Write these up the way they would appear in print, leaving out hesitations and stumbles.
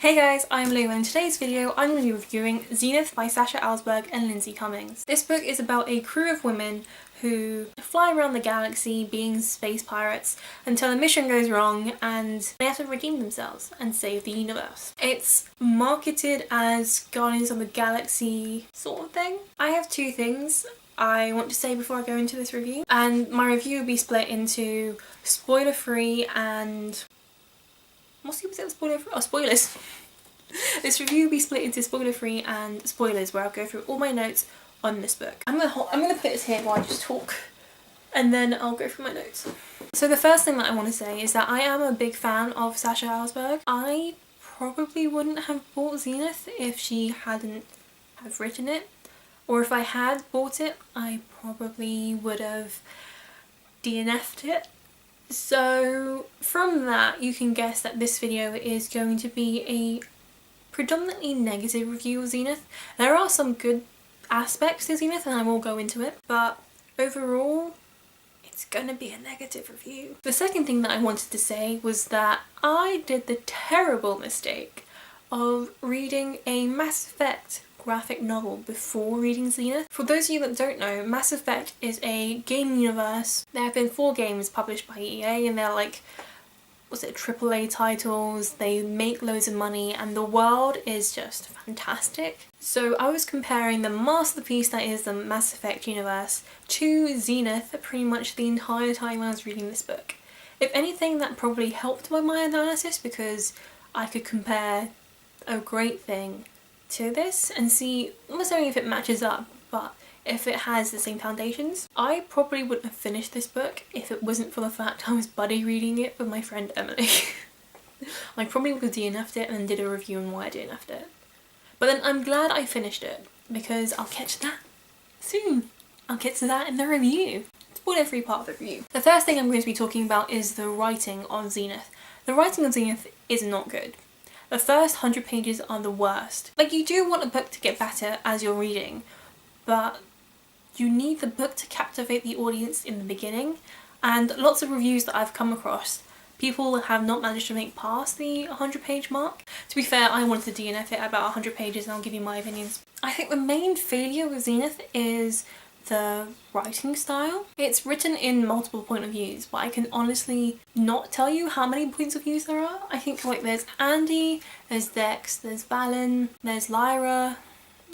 Hey guys, I'm Lou and in today's video I'm going to be reviewing Zenith by Sasha Ellsberg and Lindsay Cummings. This book is about a crew of women who fly around the galaxy being space pirates until a mission goes wrong and they have to redeem themselves and save the universe. It's marketed as Guardians of the Galaxy sort of thing. I have two things I want to say before I go into this review, and my review will be split into spoiler free and what's the opposite of spoiler free? Oh, spoilers. This review will be split into spoiler free and spoilers, where I'll go through all my notes on this book. I'm gonna put this here while I just talk, and then I'll go through my notes. So the first thing that I want to say is that I am a big fan of Sasha Ellsberg. I probably wouldn't have bought Zenith if she hadn't have written it, or if I had bought it, I probably would have DNF'd it. So from that you can guess that this video is going to be a predominantly negative review of Zenith. There are some good aspects to Zenith and I will go into it, but overall it's gonna be a negative review. The second thing that I wanted to say was that I did the terrible mistake of reading a Mass Effect graphic novel before reading Zenith. For those of you that don't know, Mass Effect is a game universe. There have been 4 games published by EA and they're like, what's it, AAA titles, they make loads of money and the world is just fantastic. So I was comparing the masterpiece that is the Mass Effect universe to Zenith pretty much the entire time I was reading this book. If anything, that probably helped with my analysis because I could compare a great thing to this and see not necessarily if it matches up, but if it has the same foundations. I probably wouldn't have finished this book if it wasn't for the fact I was buddy reading it with my friend Emily. I probably would have DNF'd it and then did a review on why I DNF'd it. But then I'm glad I finished it because I'll catch that soon. I'll get to that in the review. Spoiler free part of the review. The first thing I'm going to be talking about is the writing on Zenith. The writing on Zenith is not good. The first 100 pages are the worst. Like, you do want a book to get better as you're reading, but you need the book to captivate the audience in the beginning, and lots of reviews that I've come across, people have not managed to make past the 100 page mark. To be fair, I wanted to DNF it at about 100 pages and I'll give you my opinions. I think the main failure with Zenith is the writing style. It's written in multiple point of views, but I can honestly not tell you how many points of views there are. I think like there's Andy, there's Dex, there's Valen, there's Lyra.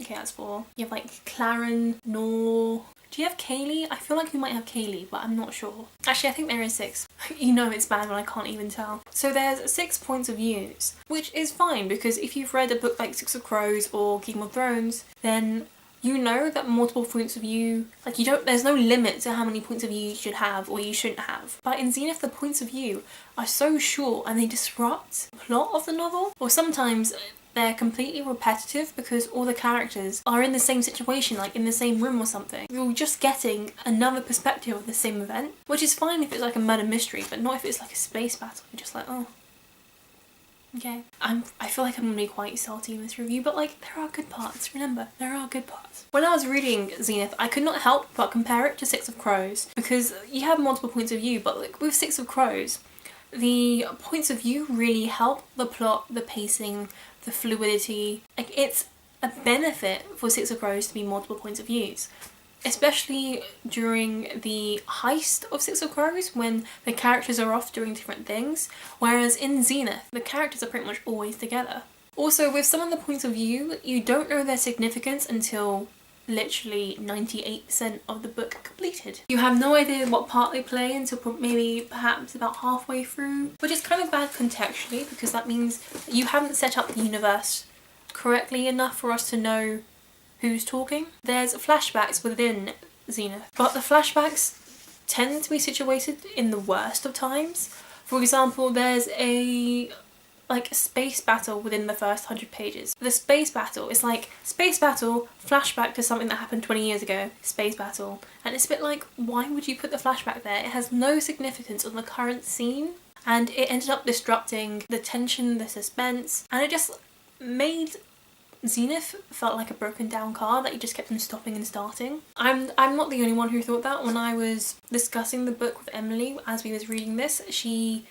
Okay, that's 4. You have like Claren, Nor. Do you have Kaylee? I feel like you might have Kaylee, but I'm not sure. Actually, I think there is 6. You know it's bad when I can't even tell. So there's 6 points of views, which is fine because if you've read a book like Six of Crows or Game of Thrones, then you know that multiple points of view, like there's no limit to how many points of view you should have or you shouldn't have. But in Zenith, the points of view are so short and they disrupt the plot of the novel. Or sometimes they're completely repetitive because all the characters are in the same situation, like in the same room or something. You're just getting another perspective of the same event, which is fine if it's like a murder mystery, but not if it's like a space battle. You're just like, oh, okay. I feel like I'm gonna be quite salty in this review, but like, there are good parts. Remember, there are good parts. When I was reading Zenith, I could not help but compare it to Six of Crows because you have multiple points of view, but like with Six of Crows, the points of view really help the plot, the pacing, the fluidity. Like, it's a benefit for Six of Crows to be multiple points of views, especially during the heist of Six of Crows when the characters are off doing different things, whereas in Zenith the characters are pretty much always together. Also, with some of the points of view, you don't know their significance until literally 98% of the book completed. You have no idea what part they play until perhaps about halfway through, which is kind of bad contextually because that means you haven't set up the universe correctly enough for us to know who's talking. There's flashbacks within Zenith, but the flashbacks tend to be situated in the worst of times. For example, there's a space battle within the first 100 pages. The space battle is like, space battle, flashback to something that happened 20 years ago, space battle. And it's a bit like, why would you put the flashback there? It has no significance on the current scene. And it ended up disrupting the tension, the suspense, and it just made Zenith felt like a broken down car that you just kept on stopping and starting. I'm not the only one who thought that. When I was discussing the book with Emily as we was reading this, she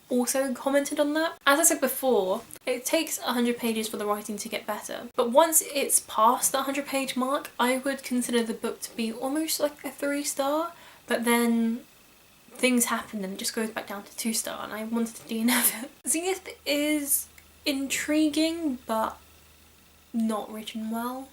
also commented on that. As I said before, it takes 100 pages for the writing to get better, but once it's past the 100-page mark, I would consider the book to be almost like a 3-star, but then things happen and it just goes back down to 2-star, and I wanted to DNF it. Zenith is intriguing, but not written well.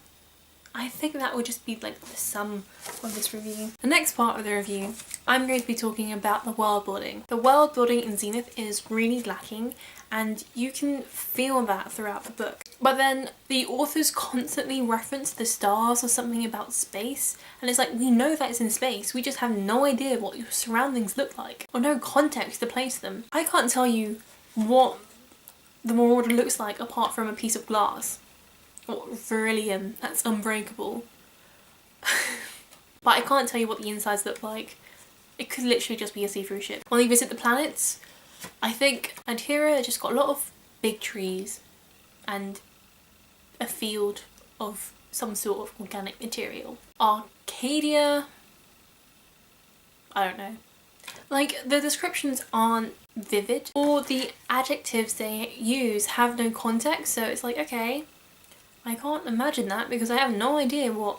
I think that would just be like the sum of this review. The next part of the review, I'm going to be talking about the world building. The world building in Zenith is really lacking, and you can feel that throughout the book. But then the authors constantly reference the stars or something about space, and it's like, we know that it's in space, we just have no idea what your surroundings look like, or no context to place them. I can't tell you what the Marauder looks like apart from a piece of glass. Or beryllium, that's unbreakable. But I can't tell you what the insides look like. It could literally just be a see-through ship. When you visit the planets, I think Adhira just got a lot of big trees and a field of some sort of organic material. Arcadia, I don't know. Like, the descriptions aren't vivid, or the adjectives they use have no context, so it's like, okay, I can't imagine that because I have no idea what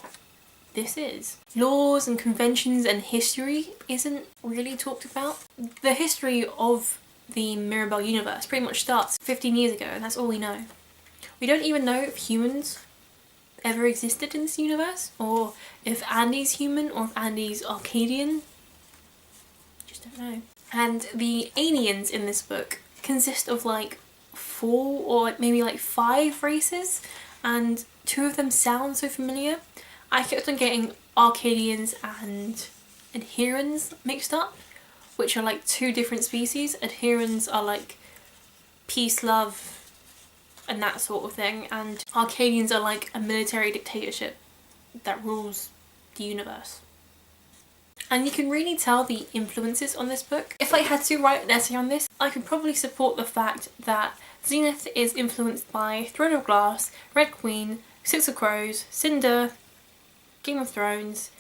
this is. Laws and conventions and history isn't really talked about. The history of the Mirabelle universe pretty much starts 15 years ago, and that's all we know. We don't even know if humans ever existed in this universe, or if Andy's human, or if Andy's Arcadian. Just don't know. And the aliens in this book consist of like 4 or maybe like 5 races, and 2 of them sound so familiar. I kept on getting Arcadians and Adherans mixed up, which are like 2 different species. Adherans are like peace, love, and that sort of thing, and Arcadians are like a military dictatorship that rules the universe. And you can really tell the influences on this book. If I had to write an essay on this, I could probably support the fact that Zenith is influenced by Throne of Glass, Red Queen, Six of Crows, Cinder, Game of Thrones,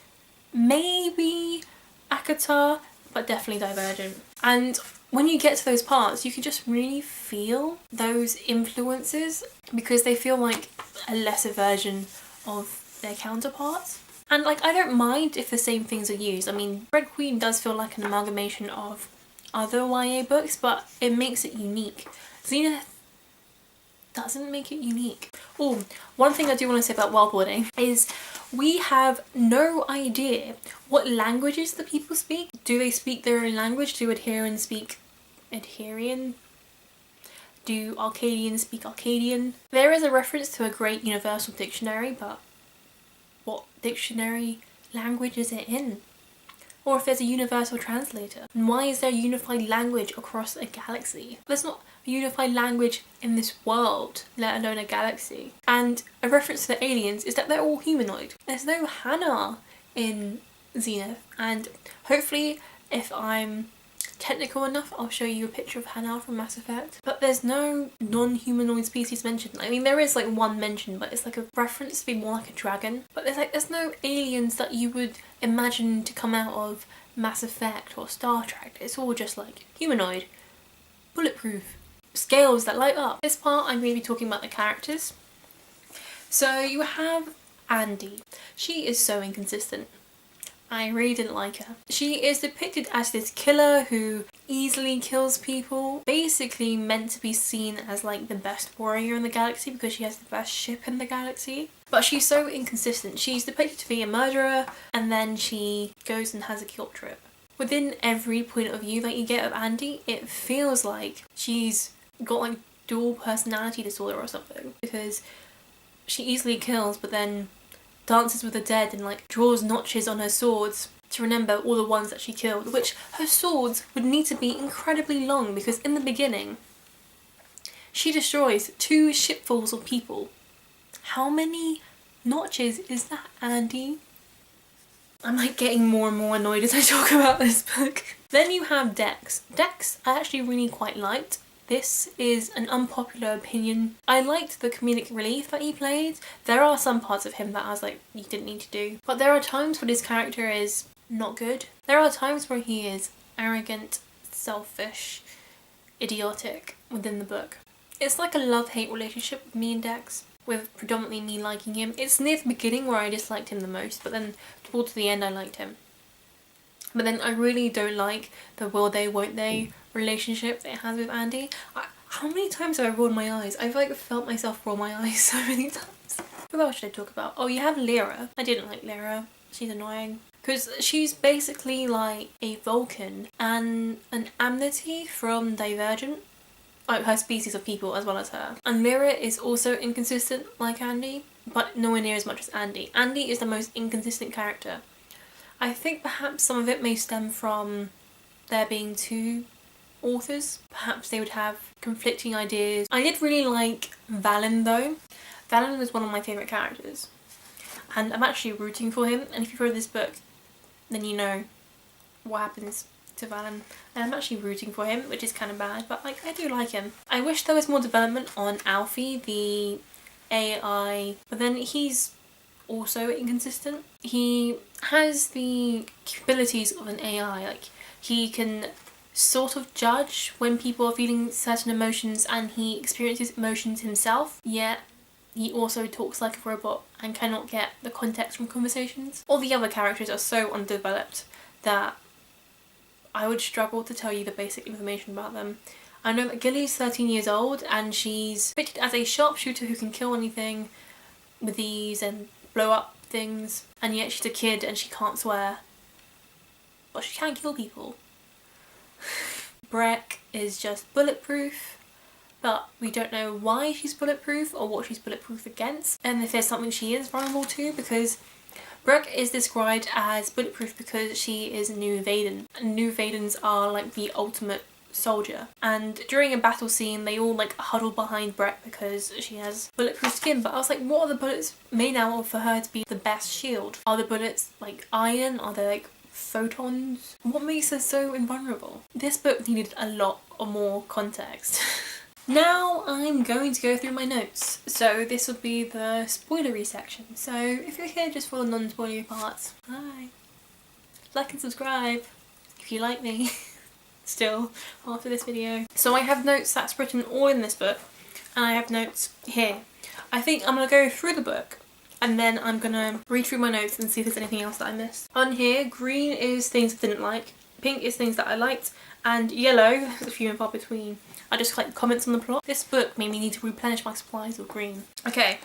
maybe ACOTAR, but definitely Divergent. And when you get to those parts, you can just really feel those influences because they feel like a lesser version of their counterparts. And like, I don't mind if the same things are used. I mean, Red Queen does feel like an amalgamation of other YA books, but it makes it unique. Zenith doesn't make it unique. Oh, one thing I do want to say about world building is we have no idea what languages the people speak. Do they speak their own language? Do Adherans speak Adherian? Do Arcadians speak Arcadian? There is a reference to a great universal dictionary, but what dictionary language is it in? Or if there's a universal translator. And why is there a unified language across a galaxy? There's not a unified language in this world, let alone a galaxy. And a reference to the aliens is that they're all humanoid. There's no Hannah in Zenith, and hopefully if I'm technical enough I'll show you a picture of Hannah from Mass Effect. But there's no non-humanoid species mentioned. I mean, there is like one mention, but it's like a reference to be more like a dragon. But there's no aliens that you would imagine to come out of Mass Effect or Star Trek. It's all just like humanoid, bulletproof, scales that light up. This part I'm going to be talking about the characters. So you have Andy. She is so inconsistent. I really didn't like her. She is depicted as this killer who easily kills people, basically meant to be seen as like the best warrior in the galaxy because she has the best ship in the galaxy. But she's so inconsistent. She's depicted to be a murderer, and then she goes and has a guilt trip. Within every point of view that you get of Andy, it feels like she's got like dual personality disorder or something, because she easily kills but then dances with the dead and like draws notches on her swords to remember all the ones that she killed, which her swords would need to be incredibly long because in the beginning she destroys 2 shipfuls of people. How many notches is that, Andy? I'm like getting more and more annoyed as I talk about this book. Then you have Dex. Dex I actually really quite liked. This is an unpopular opinion. I liked the comedic relief that he played. There are some parts of him that I was like, you didn't need to do. But there are times when his character is not good. There are times where he is arrogant, selfish, idiotic within the book. It's like a love-hate relationship with me and Dex, with predominantly me liking him. It's near the beginning where I disliked him the most, but then towards the end I liked him. But then I really don't like the will they, won't they relationship that it has with Andy. How many times have I rolled my eyes? I've like felt myself roll my eyes so many times. What else should I talk about? Oh, you have Lyra. I didn't like Lyra. She's annoying. Because she's basically like a Vulcan and an Amnesty from Divergent. Like her species of people as well as her. And Lyra is also inconsistent like Andy, but nowhere near as much as Andy. Andy is the most inconsistent character. I think perhaps some of it may stem from there being two authors. Perhaps they would have conflicting ideas. I did really like Valen though. Valen was one of my favourite characters. And I'm actually rooting for him. And if you've read this book, then you know what happens to Valen. And I'm actually rooting for him, which is kind of bad. But like, I do like him. I wish there was more development on Alfie, the AI. But then he's also inconsistent. He has the capabilities of an AI. Like, he can sort of judge when people are feeling certain emotions and he experiences emotions himself, yet he also talks like a robot and cannot get the context from conversations. All the other characters are so undeveloped that I would struggle to tell you the basic information about them. I know that Gilly's 13 years old and she's pictured as a sharpshooter who can kill anything with ease and blow up things, and yet she's a kid and she can't swear. But she can kill people. Breck is just bulletproof, but we don't know why she's bulletproof or what she's bulletproof against, and if there's something she is vulnerable to, because Breck is described as bulletproof because she is New Vaden. And New Vadens are like the ultimate soldier, and during a battle scene they all like huddle behind Breck because she has bulletproof skin. But I was like, what are the bullets made out of for her to be the best shield? Are the bullets like iron? Are they like photons? What makes her so invulnerable? This book needed a lot of more context. Now I'm going to go through my notes, so this will be the spoilery section. So if you're here just for the non-spoilery parts, hi, like and subscribe if you like me still after this video. So I have notes that's written all in this book, and I have notes here. I think I'm going to go through the book and then I'm going to read through my notes and see if there's anything else that I missed. On here, green is things I didn't like, pink is things that I liked, and yellow, there's a few and far between, I just collect comments on the plot. This book made me need to replenish my supplies of green. Okay,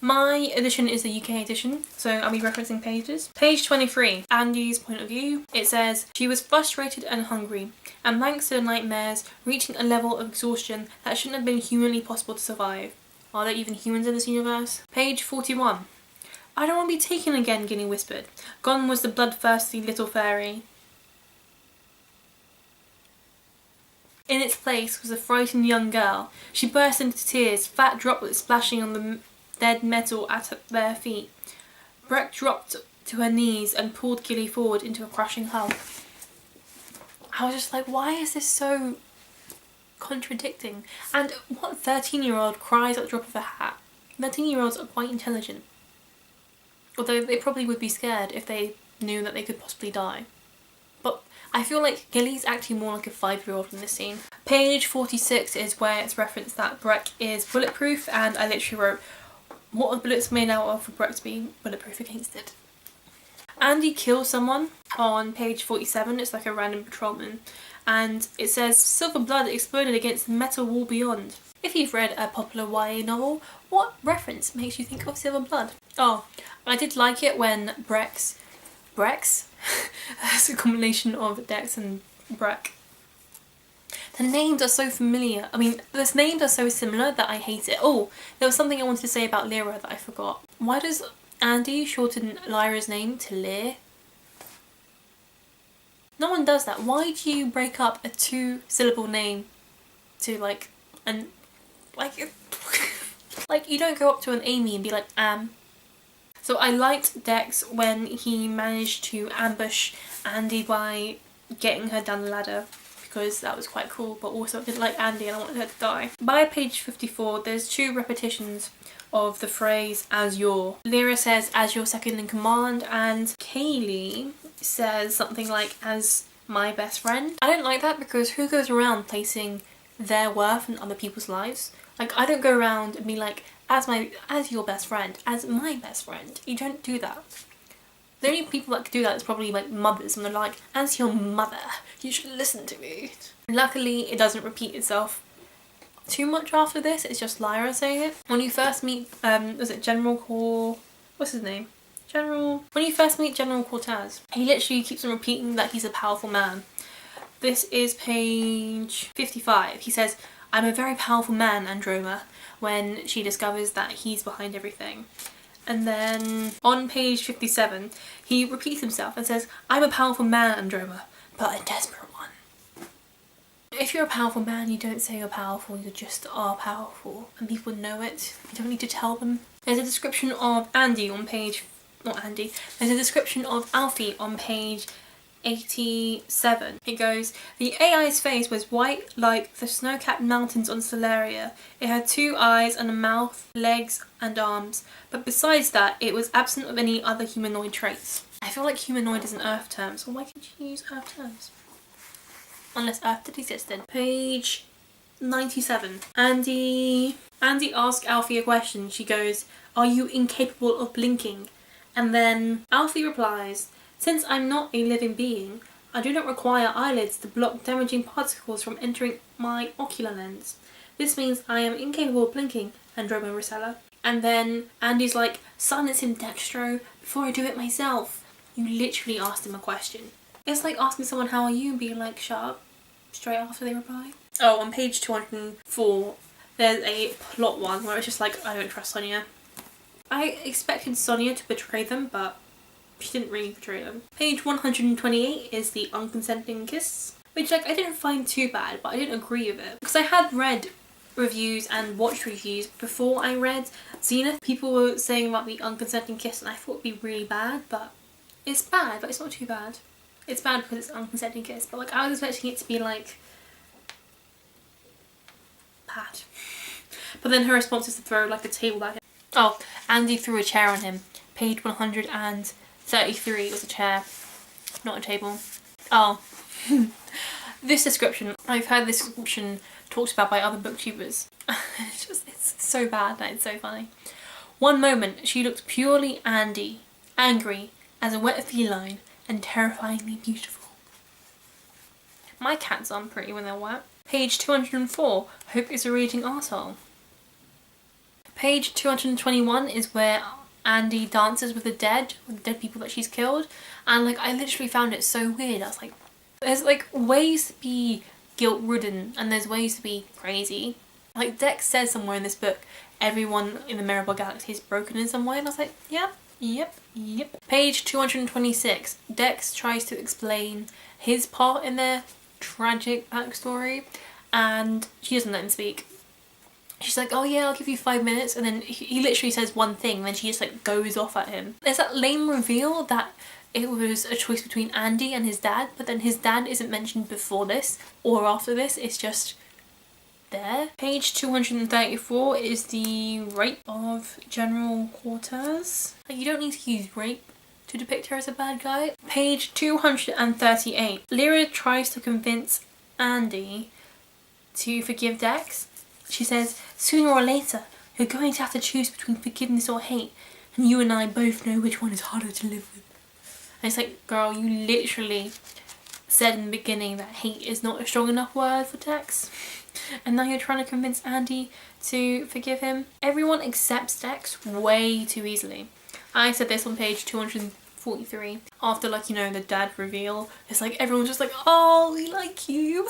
my edition is the UK edition, so I'll be referencing pages. Page 23, Andy's point of view. It says, she was frustrated and hungry, and thanks to the nightmares, reaching a level of exhaustion that shouldn't have been humanly possible to survive. Are there even humans in this universe? Page 41. I don't want to be taken again, Ginny whispered. Gone was the bloodthirsty little fairy. In its place was a frightened young girl. She burst into tears, fat droplets splashing on the dead metal at their feet. Breck dropped to her knees and pulled Gilly forward into a crushing hug. I was just like, why is this so contradicting? And what 13-year-old cries at the drop of a hat? 13-year-olds are quite intelligent. Although they probably would be scared if they knew that they could possibly die. But I feel like Gilly's actually more like a 5-year-old in this scene. Page 46 is where it's referenced that Breck is bulletproof, and I literally wrote, what are bullets made out of for Breck to be bulletproof against it? Andy kills someone on page 47, it's like a random patrolman, and it says, silver blood exploded against the metal wall beyond. If you've read a popular YA novel, what reference makes you think of silver blood? Oh, I did like it when Breck's? It's a combination of Dex and Breck. The names are so familiar. I mean, the names are so similar that I hate it. Oh, there was something I wanted to say about Lyra that I forgot. Why does Andy shorten Lyra's name to Lear? No one does that. Why do you break up a 2-syllable name to like, and like, like you don't go up to an Amy and be like, So I liked Dex when he managed to ambush Andy by getting her down the ladder, because that was quite cool, but also I didn't like Andy and I wanted her to die. By page 54, there's 2 repetitions of the phrase as your. Lyra says as your second in command, and Kaylee says something like as my best friend. I don't like that because who goes around placing their worth in other people's lives? Like, I don't go around and be like, as your best friend, as my best friend. You don't do that. The only people that could do that is probably like mothers, and they're like, as your mother, you should listen to me. Luckily, it doesn't repeat itself too much after this. It's just Lyra saying it. When you first meet, was it what's his name? When you first meet General Cortez, he literally keeps on repeating that he's a powerful man. This is page 55. He says, I'm a very powerful man, Androma, when she discovers that he's behind everything. And then on page 57, he repeats himself and says, I'm a powerful man, Androma, but a desperate one. If you're a powerful man, you don't say you're powerful, you just are powerful. And people know it. You don't need to tell them. There's a description of Andy on page... Not Andy. There's a description of Alfie on page 87. It goes, the AI's face was white like the snow-capped mountains on Solaria. It had 2 eyes and a mouth, legs and arms, but besides that it was absent of any other humanoid traits. I feel like humanoid is an Earth term, so why can't you use Earth terms? Unless Earth did exist then. Page 97. Andy asks Alfie a question. She goes, are you incapable of blinking? And then Alfie replies, since I'm not a living being, I do not require eyelids to block damaging particles from entering my ocular lens. This means I am incapable of blinking, Androma Rosella. And then Andy's like, silence him, Dextro, before I do it myself. You literally asked him a question. It's like asking someone how are you and being like, shut up, straight after they reply. Oh, on page 204, there's a plot one where it's just like, I don't trust Sonia. I expected Sonia to betray them, but she didn't really betray them. Page 128 is the Unconsenting Kiss, which like I didn't find too bad, but I didn't agree with it. Because I had read reviews and watched reviews before I read Zenith. People were saying about the Unconsenting Kiss and I thought it'd be really bad, but it's bad, but it's not too bad. It's bad because it's Unconsenting Kiss, but like I was expecting it to be like bad. But then her response is to throw like a table at him. Oh, Andy threw a chair on him. Page 133 was a chair, not a table. Oh. This description, I've heard this description talked about by other booktubers. It's so bad that it's so funny. One moment she looked purely angry as a wet feline and terrifyingly beautiful. My cats aren't pretty when they're wet. Page 204, Hope is a raging arsehole. Page 221 is where Andy dances with the dead people that she's killed, and like I literally found it so weird. I was like, there's like ways to be guilt-ridden and there's ways to be crazy. Like Dex says somewhere in this book, everyone in the Mirrorball Galaxy is broken in some way, and I was like, yep. Page 226, Dex tries to explain his part in their tragic backstory and she doesn't let him speak. She's like, oh yeah, I'll give you 5 minutes, and then he literally says one thing and then she just like goes off at him. There's that lame reveal that it was a choice between Andy and his dad, but then his dad isn't mentioned before this or after this, it's just there. Page 234 is the rape of General Cortez. Like, you don't need to use rape to depict her as a bad guy. Page 238. Lyra tries to convince Andy to forgive Dex. She says, sooner or later, you're going to have to choose between forgiveness or hate, and you and I both know which one is harder to live with. And it's like, girl, you literally said in the beginning that hate is not a strong enough word for Dex, and now you're trying to convince Andy to forgive him. Everyone accepts Dex way too easily. I said this on page 243. After, like, you know, the dad reveal, it's like everyone's just like, oh, we like you.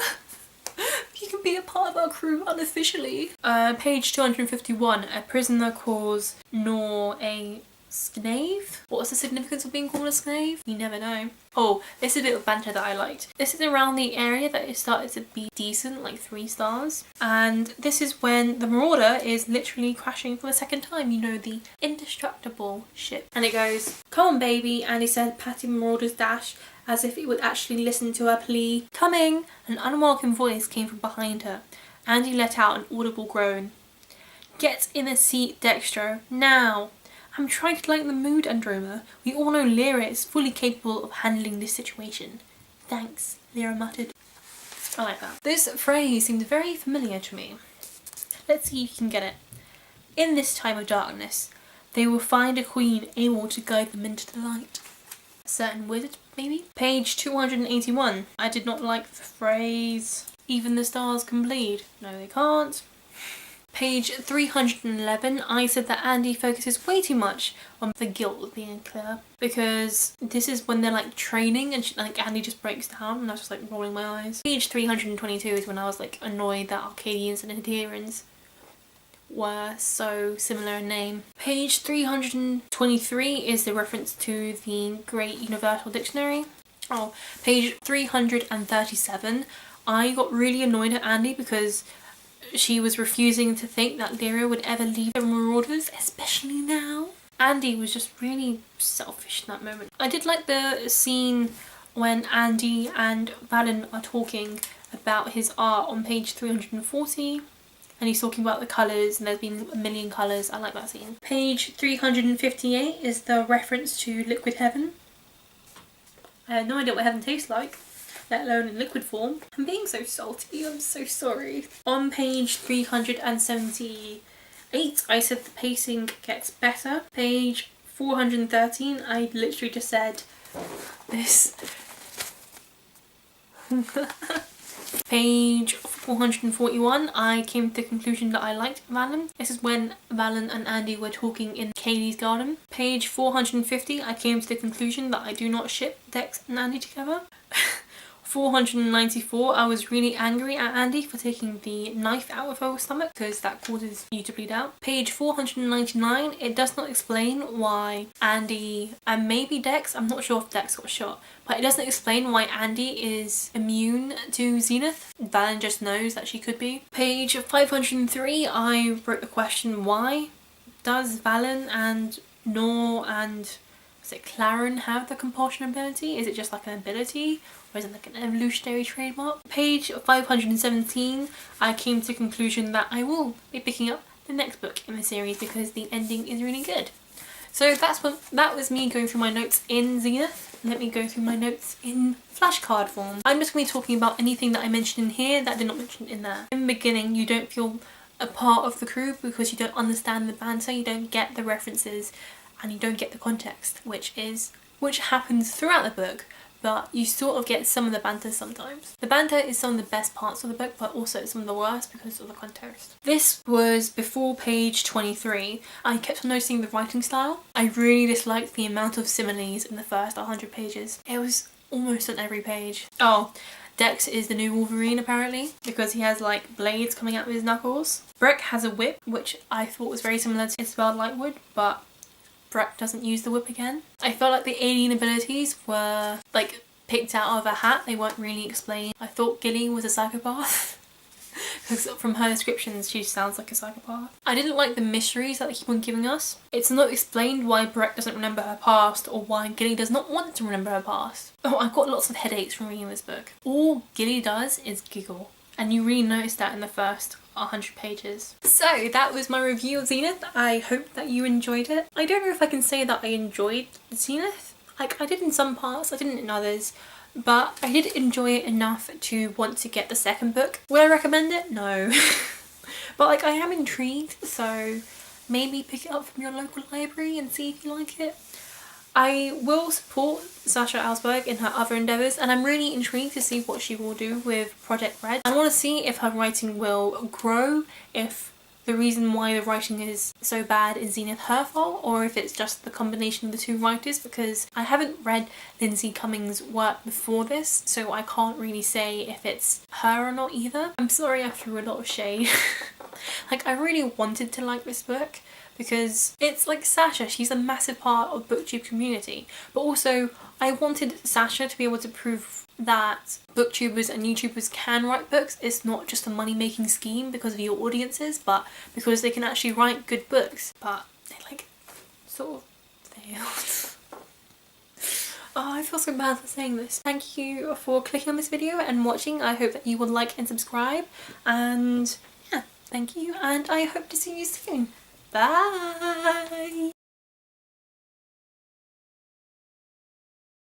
You can be a part of our crew unofficially. Page 251. A prisoner calls Nor a Snave? What's the significance of being called a Snave? You never know. Oh, this is a bit of banter that I liked. This is around the area that it started to be decent, like 3 stars. And this is when the Marauder is literally crashing for the 2nd time. You know, the indestructible ship. And it goes, come on baby, Andy said, patting Marauder's dash as if it would actually listen to her plea. Coming! An unwelcome voice came from behind her. Andy let out an audible groan. Get in a seat, Dextro, now! I'm trying to lighten the mood, Androma. We all know Lyra is fully capable of handling this situation. Thanks, Lyra muttered. I like that. This phrase seemed very familiar to me. Let's see if you can get it. In this time of darkness, they will find a queen able to guide them into the light. A certain wizard, maybe? Page 281. I did not like the phrase, even the stars can bleed. No, they can't. Page 311, I said that Andy focuses way too much on the guilt of being a killer, because this is when they're like training and Andy just breaks down, and I was just like rolling my eyes. Page 322 is when I was like annoyed that Arcadians and Adherans were so similar in name. Page 323 is the reference to the Great Universal Dictionary. Oh, page 337, I got really annoyed at Andy because she was refusing to think that Lyra would ever leave the Marauders, especially now. Andy was just really selfish in that moment. I did like the scene when Andy and Valen are talking about his art on page 340. And he's talking about the colours, and there's been a million colours. I like that scene. Page 358 is the reference to Liquid Heaven. I had no idea what heaven tastes like, let alone in liquid form. I'm being so salty, I'm so sorry. On page 378, I said the pacing gets better. Page 413, I literally just said this. Page 441, I came to the conclusion that I liked Valen. This is when Valen and Andy were talking in Kaylee's garden. Page 450, I came to the conclusion that I do not ship Dex and Andy together. 494, I was really angry at Andy for taking the knife out of her stomach because that causes you to bleed out. Page 499, it does not explain why Andy and maybe Dex, I'm not sure if Dex got shot, but it doesn't explain why Andy is immune to Zenith. Valen just knows that she could be. Page 503, I wrote the question, why does Valen and Nor and Claren have the compulsion ability? Is it just like an ability, or is it like an evolutionary trademark? Page 517, I came to the conclusion that I will be picking up the next book in the series because the ending is really good. So that was me going through my notes in Zenith. Let me go through my notes in flashcard form. I'm just going to be talking about anything that I mentioned in here that I did not mention in there. In the beginning, you don't feel a part of the crew because you don't understand the banter, you don't get the references, and you don't get the context, which happens throughout the book, but you sort of get some of the banter sometimes. The banter is some of the best parts of the book, but also some of the worst because of the context. This was before page 23. I kept on noticing the writing style. I really disliked the amount of similes in the first 100 pages. It was almost on every page. Oh, Dex is the new Wolverine apparently, because he has like blades coming out of his knuckles. Breck has a whip, which I thought was very similar to Isabel Lightwood, but Breck doesn't use the whip again. I felt like the alien abilities were like picked out of a hat, they weren't really explained. I thought Gilly was a psychopath because from her descriptions she sounds like a psychopath. I didn't like the mysteries that they keep on giving us. It's not explained why Breck doesn't remember her past or why Gilly does not want to remember her past. Oh, I've got lots of headaches from reading this book. All Gilly does is giggle, and you really notice that in the first 100 pages. So that was my review of Zenith. I hope that you enjoyed it. I don't know if I can say that I enjoyed Zenith. Like, I did in some parts, I didn't in others, but I did enjoy it enough to want to get the second book. Would I recommend it? No. But like, I am intrigued, so maybe pick it up from your local library and see if you like it. I will support Sasha Alsberg in her other endeavours, and I'm really intrigued to see what she will do with Project Red. I want to see if her writing will grow, if the reason why the writing is so bad is Zenith her fault, or if it's just the combination of the two writers, because I haven't read Lindsay Cummings' work before this, so I can't really say if it's her or not either. I'm sorry I threw a lot of shade. Like, I really wanted to like this book because it's like Sasha, she's a massive part of the booktube community, but also I wanted Sasha to be able to prove that booktubers and YouTubers can write books. It's not just a money-making scheme because of your audiences, but because they can actually write good books. But they like sort of failed. Oh, I feel so bad for saying this. Thank you for clicking on this video and watching. I hope that you will like and subscribe, and yeah, thank you, and I hope to see you soon. Bye!